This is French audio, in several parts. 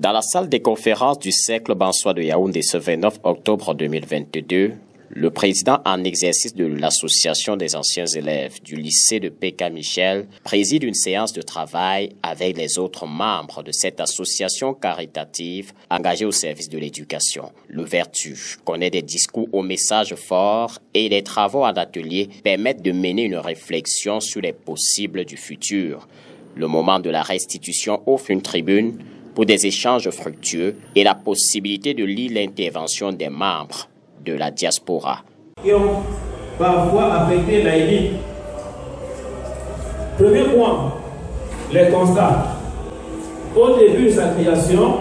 Dans la salle des conférences du Cercle Bansois de Yaoundé ce 29 octobre 2022, le président en exercice de l'Association des anciens élèves du lycée de Péka Michel préside une séance de travail avec les autres membres de cette association caritative engagée au service de l'éducation. Le Vertu connaît des discours aux messages forts et les travaux en atelier permettent de mener une réflexion sur les possibles du futur. Le moment de la restitution offre une tribune pour des échanges fructueux et la possibilité de lire l'intervention des membres de la diaspora. Qui ont parfois affecté l'AILI. Premier point, les constats. Au début de sa création,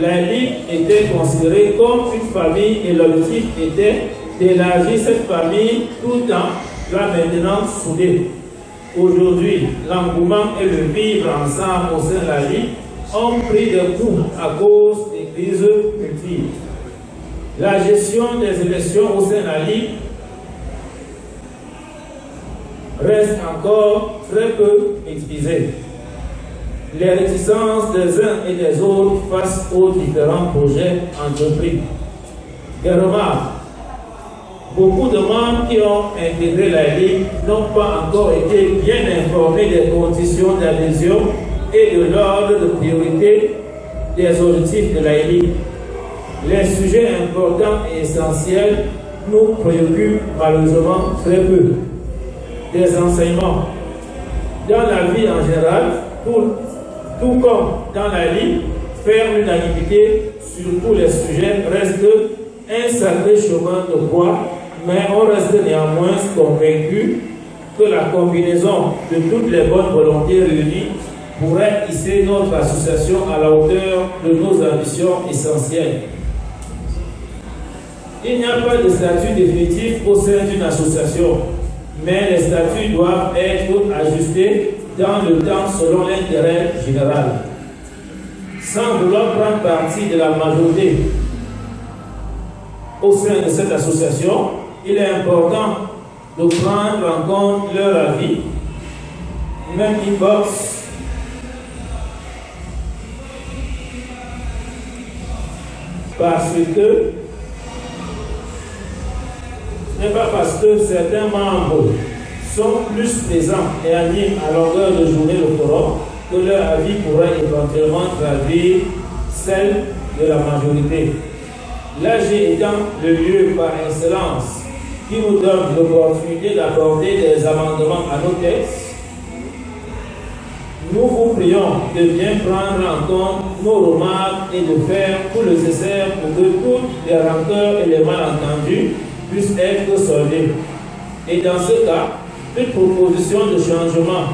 l'AILI était considérée comme une famille et l'objectif était d'élargir cette famille tout en la maintenant soudée. Aujourd'hui, l'engouement et le vivre ensemble au sein de l'AILI ont pris des coups à cause des crises multiples. La gestion des élections au sein de l'AILI reste encore très peu maîtrisée. Les réticences des uns et des autres face aux différents projets entrepris. Des remarques. Beaucoup de membres qui ont intégré l'AILI n'ont pas encore été bien informés des conditions d'adhésion et de l'ordre de priorité des objectifs de l'AILI. Les sujets importants et essentiels nous préoccupent malheureusement très peu. Des enseignements. Dans la vie en général, tout comme dans l'AILI, faire l'unanimité sur tous les sujets reste un sacré chemin de croix, mais on reste néanmoins convaincu que la combinaison de toutes les bonnes volontés réunies pourrait hisser notre association à la hauteur de nos ambitions essentielles. Il n'y a pas de statut définitif au sein d'une association, mais les statuts doivent être ajustés dans le temps selon l'intérêt général. Sans vouloir prendre parti de la majorité au sein de cette association, il est important de prendre en compte leur avis, même inbox, parce que ce n'est pas parce que certains membres sont plus présents et animent à longueur de journée le forum que leur avis pourrait éventuellement traduire celle de la majorité. L'AG étant le lieu par excellence qui nous donne l'opportunité d'aborder des amendements à nos textes, nous vous prions de bien prendre en compte nos remarques et de faire tout le nécessaire pour que toutes les rancœurs et les malentendus puissent être soldés. Et dans ce cas, toute proposition de changement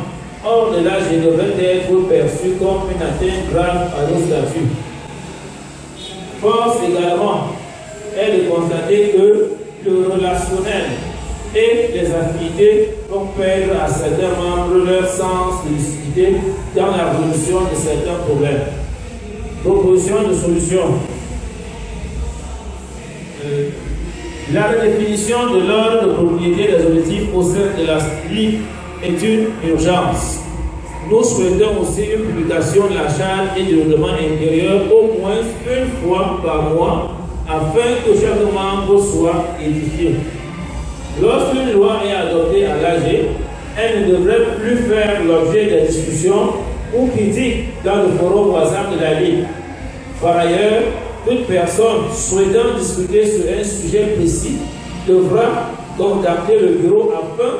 hors de l'âge devrait être perçue comme une atteinte grave à nos statuts. Force également est de constater que le relationnel et les affinités vont perdre à certains membres leur sens de lucidité dans la résolution de certains problèmes. Proposition de solution. La redéfinition de l'ordre de propriété des objectifs au sein de la LIC est une urgence. Nous souhaitons aussi une publication de la charte et du règlement intérieur au moins une fois par mois afin que chaque membre soit édifié. Lorsqu'une loi est adoptée à l'AG, elle ne devrait plus faire l'objet de discussions ou critiques dans le forum WhatsApp de la LIC. Par ailleurs, toute personne souhaitant discuter sur un sujet précis devra contacter le bureau afin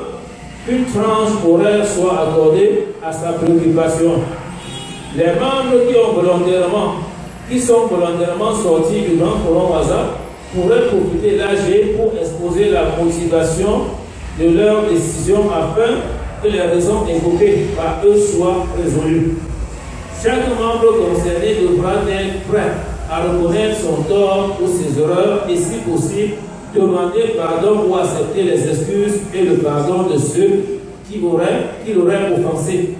qu'une tranche horaire soit accordée à sa préoccupation. Les membres qui sont volontairement sortis du grand forum WhatsApp pourraient profiter de l'AG pour exposer la motivation de leur décision afin que les raisons évoquées par eux soient résolues. Chaque membre concerné devra être prêt à reconnaître son tort ou ses erreurs et, si possible, demander pardon ou accepter les excuses et le pardon de ceux qui l'auraient offensé.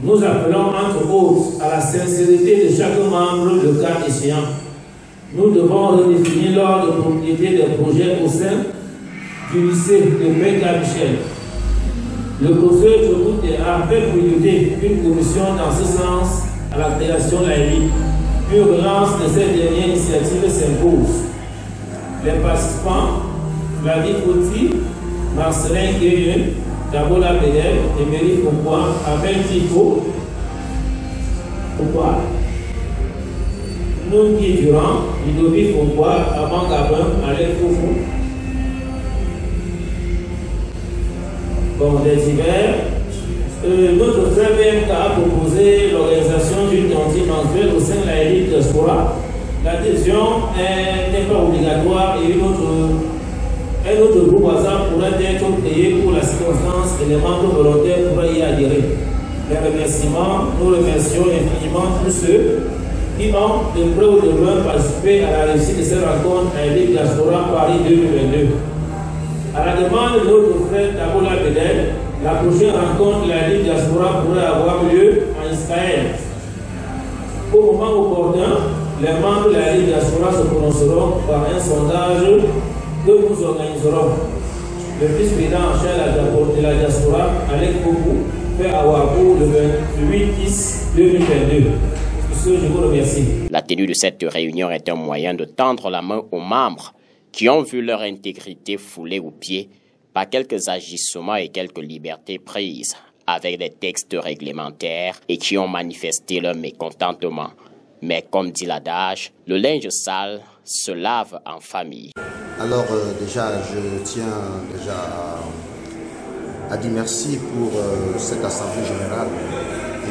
Nous appelons entre autres à la sincérité de chaque membre le cas échéant. Nous devons redéfinir l'ordre de propriété des projets au sein du lycée de Péka Michel. Le professeur Djokoute a fait priorité une commission dans ce sens à la création laïque. L'urgence de cette dernière initiative s'impose. Les participants, Flavie Fouti, Marcelin Guéhen, Dabola Bedel, Emery Foucault, Abel Tico, Foucault, Nounki Durand, Ludovic Foucault, Aban Gabin, Alain Foufou. Bon, des hivers. Notre frère BMK a proposé l'organisation d'une cantine mensuelle au sein de la élite diaspora. L'adhésion n'est pas obligatoire et un autre groupe WhatsApp pourrait être créé pour la circonstance et les membres volontaires pourraient y adhérer. Les remerciements, nous remercions infiniment tous ceux qui ont de près ou de loin participé à la réussite de cette rencontre à l'élite diaspora Paris 2022. À la demande de notre frère Dabola Bedel, la prochaine rencontre de la Ligue diaspora pourrait avoir lieu en Israël. Au moment opportun, les membres de la Ligue diaspora se prononceront par un sondage que nous organiserons. Le vice-président en charge de la diaspora, Alec Koku, fait à Ouagadougou le 8-10-2022. Sur ce, je vous remercie. La tenue de cette réunion est un moyen de tendre la main aux membres qui ont vu leur intégrité foulée aux pieds par quelques agissements et quelques libertés prises avec des textes réglementaires et qui ont manifesté leur mécontentement. Mais comme dit l'adage, le linge sale se lave en famille. Alors déjà, je tiens déjà à dire merci pour cette assemblée générale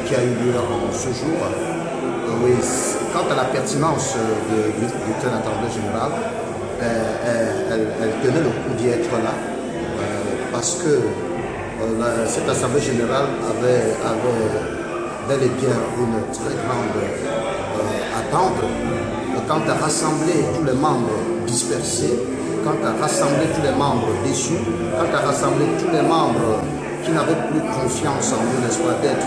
qui a eu lieu en ce jour. Oui, quant à la pertinence de cette assemblée générale, elle tenait le coup d'y être là. Parce que cette assemblée générale avait bel et bien une très grande attente quant à rassembler tous les membres dispersés, quant à rassembler tous les membres déçus, quant à rassembler tous les membres qui n'avaient plus confiance en eux, n'est-ce pas, d'être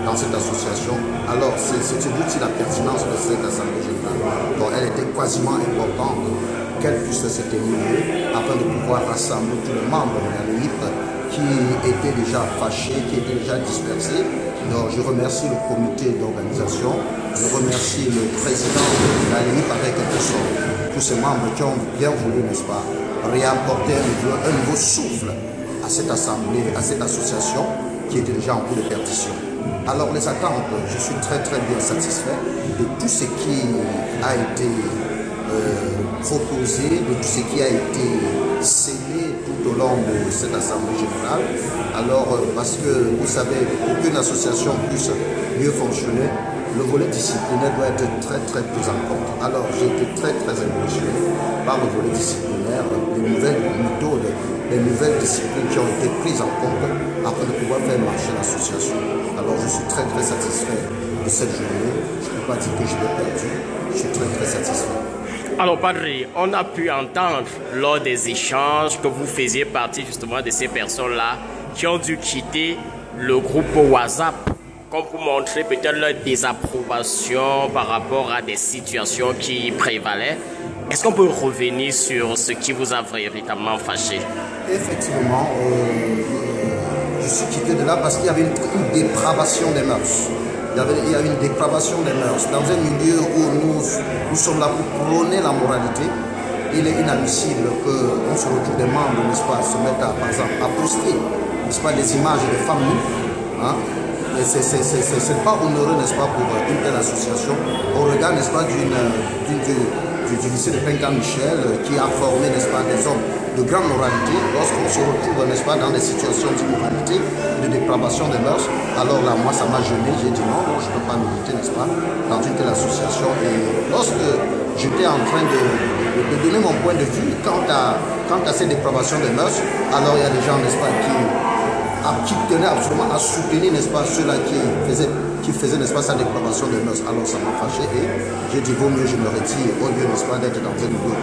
dans cette association. Alors c'est doute si la pertinence de cette assemblée générale, donc elle était quasiment importante qu'elle puisse se tenir afin de pouvoir rassembler tous les membres de la LEIP qui étaient déjà fâchés, qui étaient déjà dispersés. Donc je remercie le comité d'organisation, je remercie le président de la LEIP avec tous ces membres qui ont bien voulu, n'est-ce pas, réapporter un nouveau souffle à cette assemblée, à cette association qui était déjà en cours de perdition. Alors les attentes, je suis très bien satisfait de tout ce qui a été proposé, de tout ce qui a été scellé tout au long de cette assemblée générale. Alors parce que vous savez, pour qu'une association puisse mieux fonctionner, le volet disciplinaire doit être très pris en compte. Alors j'ai été très impressionné par le volet disciplinaire, les nouvelles méthodes, les nouvelles disciplines qui ont été prises en compte afin de pouvoir faire marcher l'association. Alors je suis très satisfait de cette journée. Je ne peux pas dire que je l'ai perdu. Je suis très satisfait. Alors, Padre, on a pu entendre lors des échanges que vous faisiez partie justement de ces personnes-là qui ont dû quitter le groupe WhatsApp comme pour montrer peut-être leur désapprobation par rapport à des situations qui prévalaient. Est-ce qu'on peut revenir sur ce qui vous a véritablement fâché? Effectivement, je suis quitté de là parce qu'il y avait une dépravation des mœurs. Il y a une dépravation des mœurs. Dans un milieu où nous sommes là pour prôner la moralité, il est inadmissible qu'on se retrouve des membres, n'est-ce pas, se mettre par exemple, à poster, n'est-ce pas, des images des femmes nues. Hein? Et c'est pas honoreux, n'est-ce pas, pour une telle association. Au regard, n'est-ce pas, du lycée de Penka-Michel qui a formé, n'est-ce pas, des hommes de grande moralité. Lorsqu'on se retrouve, n'est-ce pas, dans des situations d'immoralité, de dépravation des mœurs, alors là, moi, ça m'a gêné. J'ai dit non, je ne peux pas militer, n'est-ce pas, dans une telle association. Et lorsque j'étais en train de donner mon point de vue quant à ces dépravations des mœurs, alors il y a des gens, n'est-ce pas, qui tenaient absolument à soutenir, n'est-ce pas, ceux-là qui faisaient, n'est-ce pas, sa dépravation des mœurs. Alors ça m'a fâché et j'ai dit, vaut mieux je me retire au lieu, n'est-ce pas, d'être dans un milieu.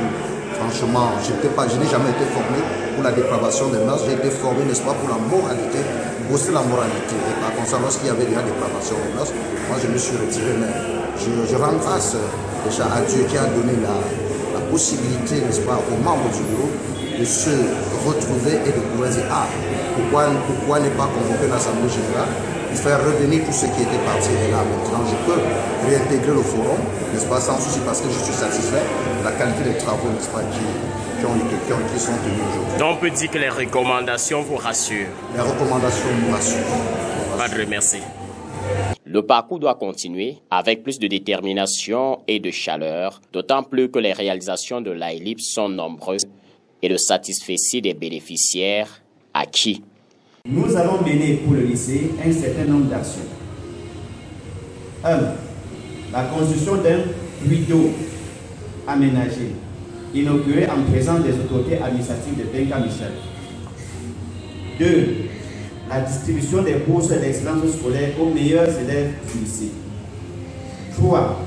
Franchement, je n'ai jamais été formé pour la dépravation des mœurs, j'ai été formé, n'est-ce pas, pour la moralité, bosser la moralité. Et par contre, lorsqu'il y avait déjà dépravation des mœurs, moi je me suis retiré, mais je rends grâce déjà à Dieu qui a donné la possibilité, n'est-ce pas, aux membres du bureau de se retrouver et de pouvoir dire, ah, pourquoi ne pas convoquer l'Assemblée générale faire revenir tout ce qui était parti et là. Maintenant, je peux réintégrer le forum, n'est-ce pas, sans souci, parce que je suis satisfait de la qualité des travaux, n'est-ce pas, qui sont tenus aujourd'hui. Donc on peut dire que les recommandations vous rassurent. Les recommandations nous rassurent. Padre, merci. Le parcours doit continuer avec plus de détermination et de chaleur, d'autant plus que les réalisations de l'AELIP sont nombreuses et le satisfecit des bénéficiaires acquis. Nous allons mener pour le lycée un certain nombre d'actions. 1. La construction d'un puits d'eau aménagé, inauguré en présence des autorités administratives de Penka-Michel. 2. La distribution des bourses d'excellence scolaire aux meilleurs élèves du lycée. 3.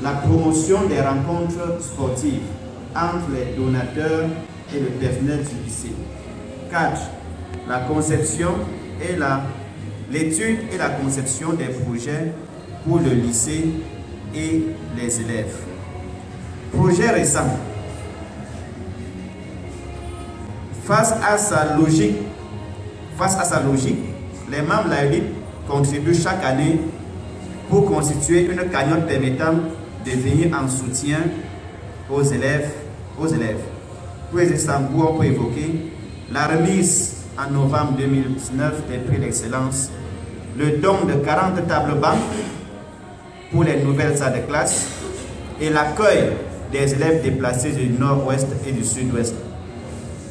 La promotion des rencontres sportives entre les donateurs et le personnel du lycée. 4. La conception et l'étude et la conception des projets pour le lycée et les élèves. Projet récent. Face à sa logique, les membres de l'AELIP contribuent chaque année pour constituer une cagnotte permettant de venir en soutien aux élèves. Pour les Istanbul, on peut évoquer la remise en novembre 2019 des prix d'excellence, le don de 40 tables bancs pour les nouvelles salles de classe et l'accueil des élèves déplacés du nord-ouest et du sud-ouest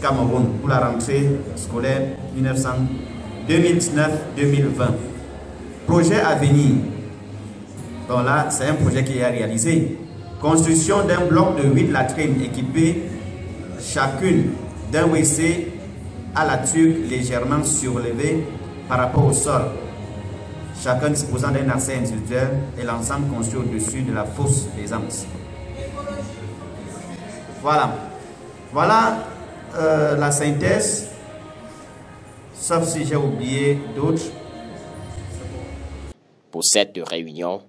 Cameroun pour la rentrée scolaire 2019-2020. Projet à venir. Donc là, c'est un projet qui est réalisé. Construction d'un bloc de 8 latrines équipées chacune d'un WC à la tuque légèrement surlevé par rapport au sol, chacun disposant d'un accès individuel et l'ensemble construit au-dessus de la fosse des Anses. Voilà la synthèse, sauf si j'ai oublié d'autres. Pour cette réunion,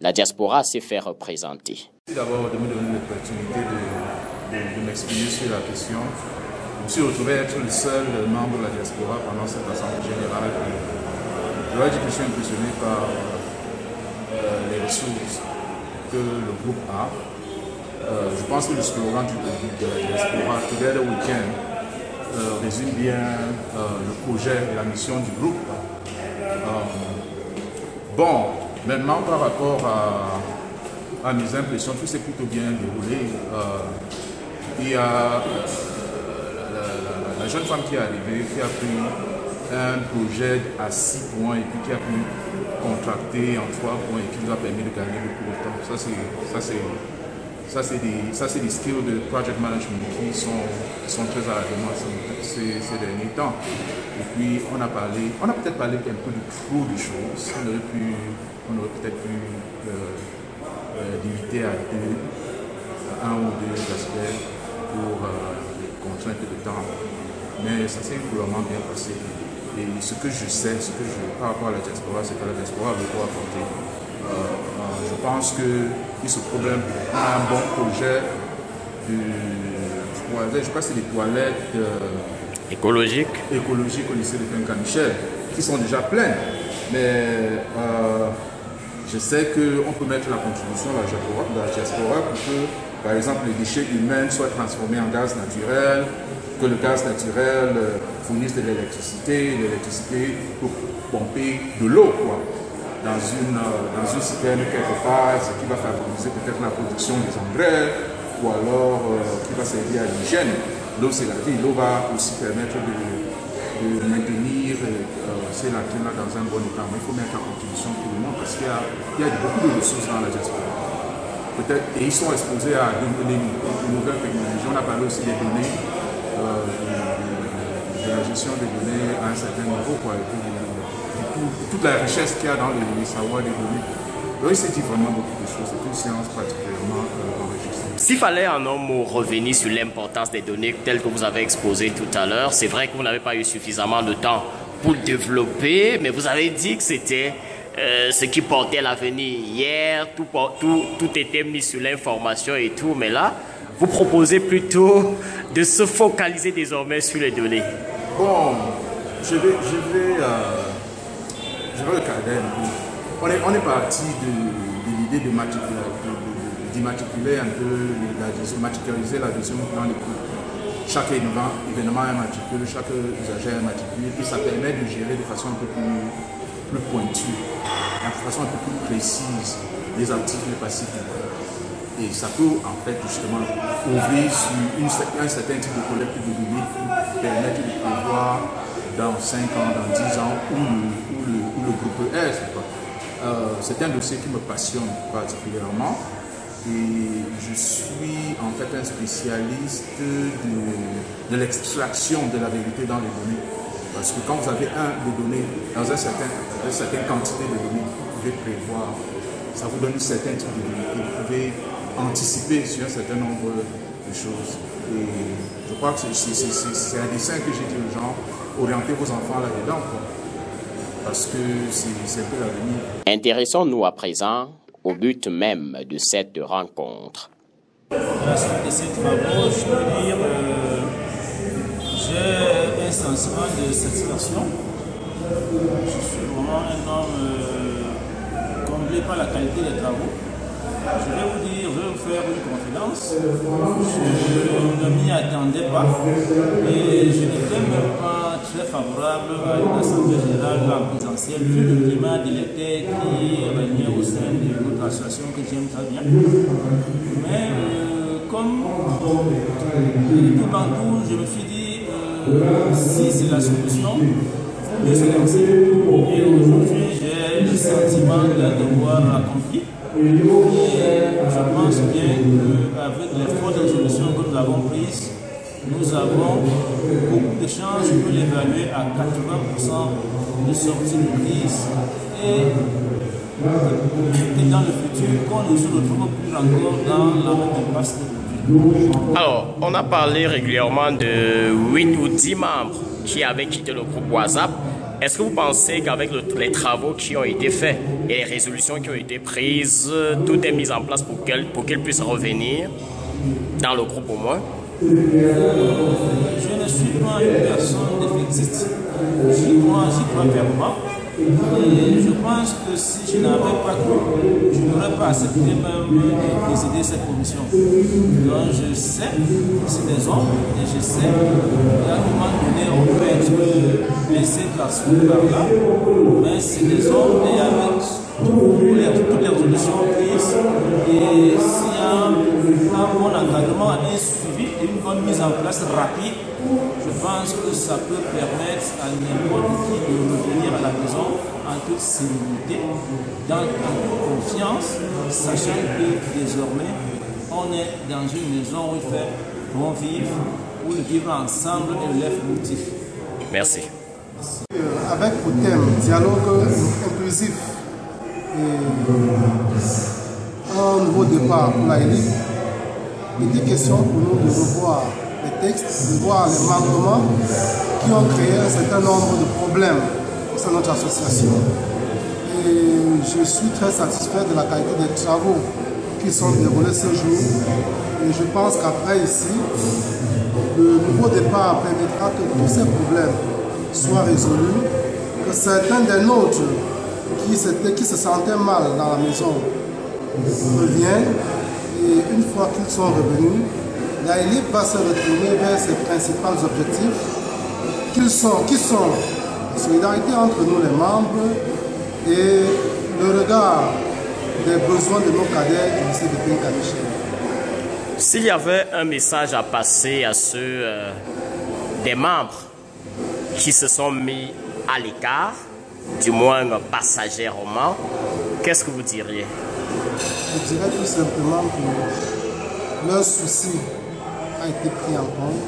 la diaspora s'est fait représenter. Merci d'abord de me donner l'opportunité de m'exprimer sur la question. Je me suis retrouvé être le seul membre de la diaspora pendant cette assemblée générale. Je dois dire que je suis impressionné par les ressources que le groupe a. Je pense que le slogan de la diaspora, Together We Can, résume bien le projet et la mission du groupe. Bon, maintenant par rapport à mes impressions, tout s'est plutôt bien déroulé. Il y a la jeune femme qui est arrivée, qui a pris un projet à 6 points et puis qui a pu contracter en 3 points et qui nous a permis de gagner beaucoup de temps. Ça, c'est des skills de project management qui sont très à la demande ces derniers temps. Et puis, on a peut-être parlé un peu de trop de choses. On aurait peut-être pu limiter à 1 ou 2 aspects pour les contraintes de temps. Mais ça s'est vraiment bien passé. Et ce que je sais, par rapport à la diaspora, c'est que la diaspora veut quoi apporter. Je pense qu'il se problème, on a un bon projet je crois que c'est des toilettes écologiques au lycée de Penka-Michel, qui sont déjà pleines. Mais je sais qu'on peut mettre la contribution de la diaspora pour que, par exemple, les déchets humains soient transformés en gaz naturel, que le gaz naturel fournisse de l'électricité pour pomper de l'eau, dans une citerne quelque part, ce qui va favoriser peut-être la production des engrais, ou alors qui va servir à l'hygiène. L'eau, c'est la vie. L'eau va aussi permettre de maintenir ces latrines-là dans un bon état. Mais il faut mettre en contribution pour le monde parce qu'il y a beaucoup de ressources dans la diaspora. Peut-être, et ils sont exposés à de nouvelles technologies. On a parlé aussi des données, de la gestion des données à un certain niveau, toute la richesse qu'il y a dans les savoirs des données. Donc il s'est dit vraiment beaucoup de choses. C'est une science particulièrement enrichissante. S'il fallait en un mot revenir sur l'importance des données telles que vous avez exposées tout à l'heure, c'est vrai que vous n'avez pas eu suffisamment de temps pour le développer, mais vous avez dit que c'était ce qui portait l'avenir. Hier, tout était mis sur l'information et tout, mais là, vous proposez plutôt de se focaliser désormais sur les données. Bon, je je vais regarder un peu. On est parti de l'idée d'immatriculer un peu matriculaриser l'adhésion dans les groupes. Chaque événement est matriculé, chaque usager est matriculé, puis ça permet de gérer de façon un peu plus pointue, de façon un peu plus précise les actifs et les passifs. Et ça peut en fait justement ouvrir sur un certain type de collecte de données qui permettre de prévoir dans 5 ans, dans 10 ans où le groupe est. C'est un dossier qui me passionne particulièrement. Et je suis en fait un spécialiste de l'extraction de la vérité dans les données. Parce que quand vous avez des données dans une certaine quantité de données, vous pouvez prévoir, ça vous donne un certain type de vérité, vous pouvez anticiper sur un certain nombre de choses. Et je crois que c'est un dessin que j'ai dit aux gens, orientez vos enfants là-dedans, parce que c'est un peu l'avenir. Intéressons-nous à présent au but même de cette rencontre. À la suite de ces travaux, je peux dire j'ai un sentiment de satisfaction. Je suis vraiment un homme comblé par la qualité des travaux. Je vais vous dire, je vais vous faire une confidence. Je ne m'y attendais pas et je n'étais même pas très favorable à une assemblée générale en présentiel, vu le climat délétère qui régnait au sein de notre association que j'aime très bien. Mais comme tout partout, je me suis dit, si c'est la solution, il faut mieux se lancer. Et aujourd'hui, j'ai le sentiment de devoir accompli. Et je pense bien qu'avec les fortes résolutions que nous avons prises, nous avons beaucoup de chances de l'évaluer à 80% de sortie de crise et dans le futur, qu'on ne se retrouve plus encore dans la même impasse d'aujourd'hui. Alors, on a parlé régulièrement de 8 ou 10 membres qui avaient quitté le groupe WhatsApp. Est-ce que vous pensez qu'avec les travaux qui ont été faits et les résolutions qui ont été prises, tout est mis en place pour qu'ils puissent revenir dans le groupe au moins? Je ne suis pas une personne défaitiste. J'y crois fermement. Et je pense que si je n'avais pas cru, je n'aurais pas accepté même de présider cette commission. Donc je sais que c'est des hommes et je sais qu'à un moment donné on peut être blessé par-ci par-là, mais c'est des hommes et avec toutes les résolutions prises et s'il y a un bon encadrement, un suivi et une bonne mise en place rapide, je pense que ça peut permettre à n'importe qui de revenir à la maison en toute sérénité, dans toute confiance, sachant que désormais on est dans une maison où il fait bon vivre, où le vivre ensemble est l'effectif. Merci. Avec pour thème dialogue inclusif et un nouveau départ pour la élite, il est question pour nous de revoir les textes, de voir les manquements qui ont créé un certain nombre de problèmes au sein de notre association. Et je suis très satisfait de la qualité des travaux qui sont déroulés ce jour. Et je pense qu'après ici, le nouveau départ permettra que tous ces problèmes soient résolus, que certains des nôtres qui se sentaient mal dans la maison reviennent. Et une fois qu'ils sont revenus, la élite va se retourner vers ses principaux objectifs, qui sont la solidarité entre nous les membres et le regard des besoins de nos cadets du lycée de Péka-Michel. S'il y avait un message à passer à ceux des membres qui se sont mis à l'écart, du moins passagèrement, qu'est-ce que vous diriez? Je dirais tout simplement que leur souci a été pris en compte.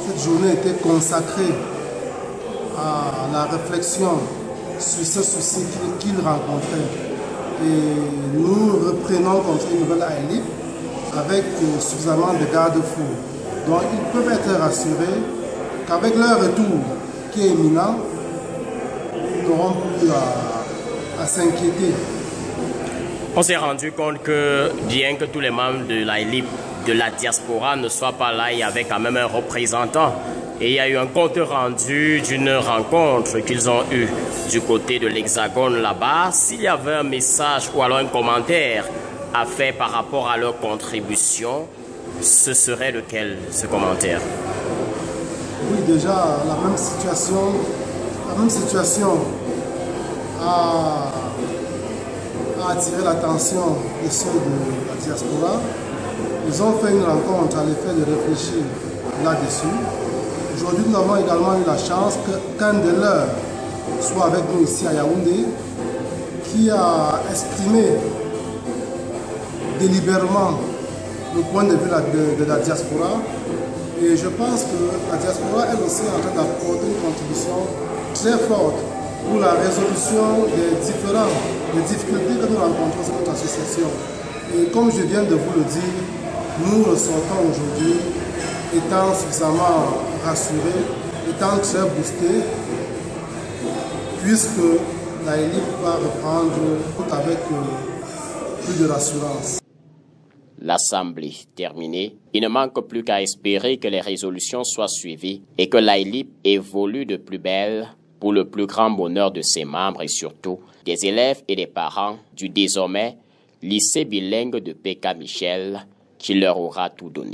Cette journée était consacrée à la réflexion sur ce souci qu'ils rencontraient. Et nous reprenons comme ça une nouvelle ALIP avec suffisamment de garde-fous. Donc ils peuvent être rassurés qu'avec leur retour qui est imminent, ils n'auront plus à s'inquiéter. On s'est rendu compte que bien que tous les membres de la LIP, de la diaspora ne soient pas là, il y avait quand même un représentant. Et il y a eu un compte rendu d'une rencontre qu'ils ont eue du côté de l'Hexagone là-bas. S'il y avait un message ou alors un commentaire à faire par rapport à leur contribution, ce serait lequel, ce commentaire? Oui, déjà, la même situation a attiré l'attention de ceux de la diaspora. Ils ont fait une rencontre à l'effet de réfléchir là-dessus. Aujourd'hui, nous avons également eu la chance qu'un de leurs soit avec nous ici à Yaoundé, qui a exprimé délibérément le point de vue de la diaspora. Et je pense que la diaspora, elle aussi, est en train d'apporter une contribution très forte pour la résolution des difficultés que nous rencontrons dans notre association. Et comme je viens de vous le dire, nous ressortons aujourd'hui étant suffisamment rassurés, étant très boostés, puisque la élite va reprendre tout avec plus de rassurance. L'Assemblée terminée, il ne manque plus qu'à espérer que les résolutions soient suivies et que l'AELIP évolue de plus belle pour le plus grand bonheur de ses membres et surtout des élèves et des parents du désormais lycée bilingue de Péka Michel qui leur aura tout donné.